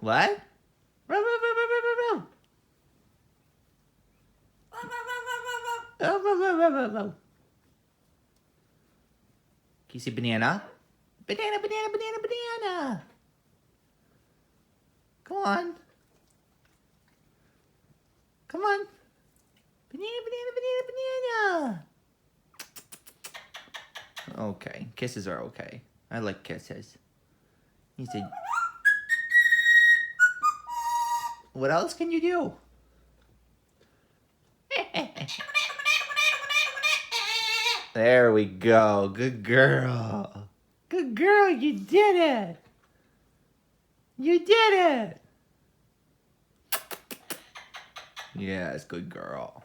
What? Ruff, ruff, ruff, ruff, ruff, ruff. Ruff, ruff, ruff, ruff, ruff, ruff. Can you see banana? Banana, banana, banana, banana. Come on. Come on. Banana, banana, banana, banana. Okay. Kisses are okay. I like kisses. He said, what else can you do? There we go. Good girl. Good girl, you did it. You did it. Yes, good girl.